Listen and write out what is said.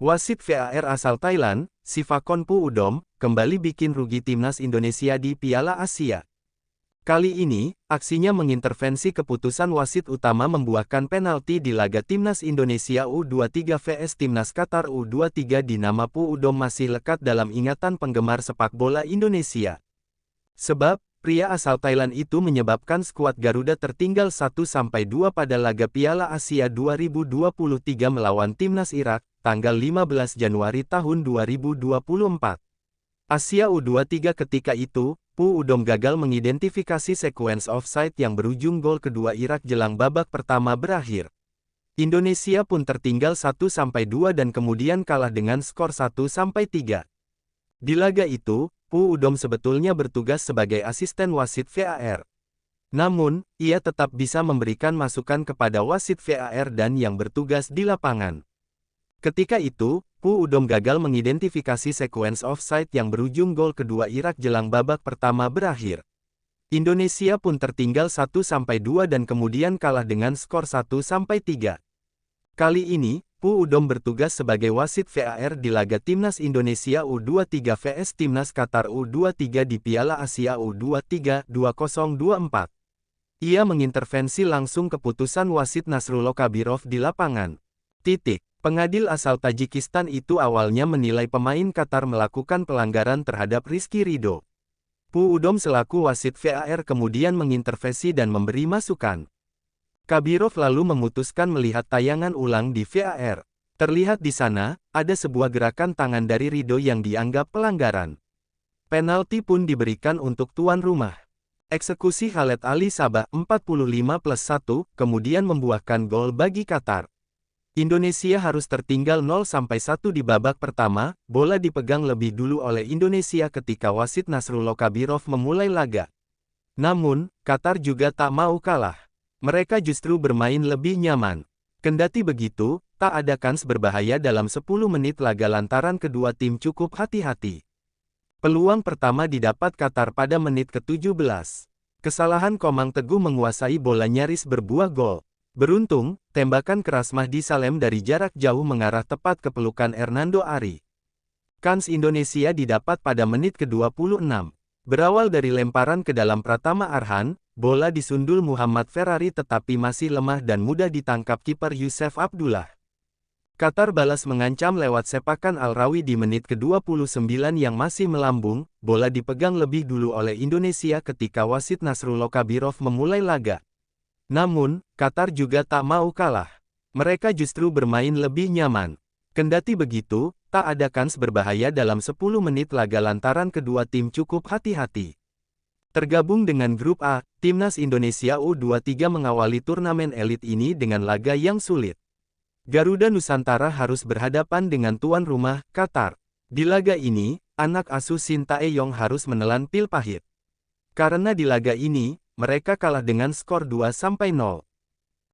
Wasit VAR asal Thailand, Sivakon Puudom, kembali bikin rugi timnas Indonesia di Piala Asia. Kali ini, aksinya mengintervensi keputusan wasit utama membuahkan penalti di laga timnas Indonesia U23 vs timnas Qatar U23 di nama Puudom masih lekat dalam ingatan penggemar sepak bola Indonesia. Sebab, pria asal Thailand itu menyebabkan skuad Garuda tertinggal 1-2 pada laga Piala Asia 2023 melawan timnas Irak, tanggal 15 Januari tahun 2024. Asia U23 ketika itu, Puudom gagal mengidentifikasi sekuens offside yang berujung gol kedua Irak jelang babak pertama berakhir. Indonesia pun tertinggal 1-2 dan kemudian kalah dengan skor 1-3. Di laga itu, Puudom sebetulnya bertugas sebagai asisten wasit VAR. Namun, ia tetap bisa memberikan masukan kepada wasit VAR dan yang bertugas di lapangan. Ketika itu, Puudom gagal mengidentifikasi sekuens offside yang berujung gol kedua Irak jelang babak pertama berakhir. Indonesia pun tertinggal 1-2 dan kemudian kalah dengan skor 1-3. Kali ini, Puudom bertugas sebagai wasit VAR di laga timnas Indonesia U23 vs timnas Qatar U23 di Piala Asia U23 2024. Ia mengintervensi langsung keputusan wasit Nasrullah Kabirov di lapangan. Pengadil asal Tajikistan itu awalnya menilai pemain Qatar melakukan pelanggaran terhadap Rizky Ridho. Puudom selaku wasit VAR kemudian mengintervensi dan memberi masukan. Kabirov lalu memutuskan melihat tayangan ulang di VAR. Terlihat di sana, ada sebuah gerakan tangan dari Ridho yang dianggap pelanggaran. Penalti pun diberikan untuk tuan rumah. Eksekusi Khaled Ali Sabah 45+1 kemudian membuahkan gol bagi Qatar. Indonesia harus tertinggal 0-1 di babak pertama, bola dipegang lebih dulu oleh Indonesia ketika wasit Nasrullah Kabirov memulai laga. Namun, Qatar juga tak mau kalah. Mereka justru bermain lebih nyaman. Kendati begitu, tak ada kans berbahaya dalam 10 menit laga lantaran kedua tim cukup hati-hati. Peluang pertama didapat Qatar pada menit ke-17. Kesalahan Komang Teguh menguasai bola nyaris berbuah gol. Beruntung, tembakan keras Mahdi Salem dari jarak jauh mengarah tepat ke pelukan Hernando Ari. Kans Indonesia didapat pada menit ke-26. Berawal dari lemparan ke dalam Pratama Arhan, bola disundul Muhammad Ferrari tetapi masih lemah dan mudah ditangkap kiper Youssef Abdullah. Qatar balas mengancam lewat sepakan Al-Rawi di menit ke-29 yang masih melambung, bola dipegang lebih dulu oleh Indonesia ketika wasit Nasrullah Kabirov memulai laga. Namun, Qatar juga tak mau kalah. Mereka justru bermain lebih nyaman. Kendati begitu, tak ada kans berbahaya dalam 10 menit laga lantaran kedua tim cukup hati-hati. Tergabung dengan grup A, timnas Indonesia U23 mengawali turnamen elit ini dengan laga yang sulit. Garuda Nusantara harus berhadapan dengan tuan rumah, Qatar. Di laga ini, anak asuh Shin Tae-yong harus menelan pil pahit. Karena di laga ini, mereka kalah dengan skor 2-0.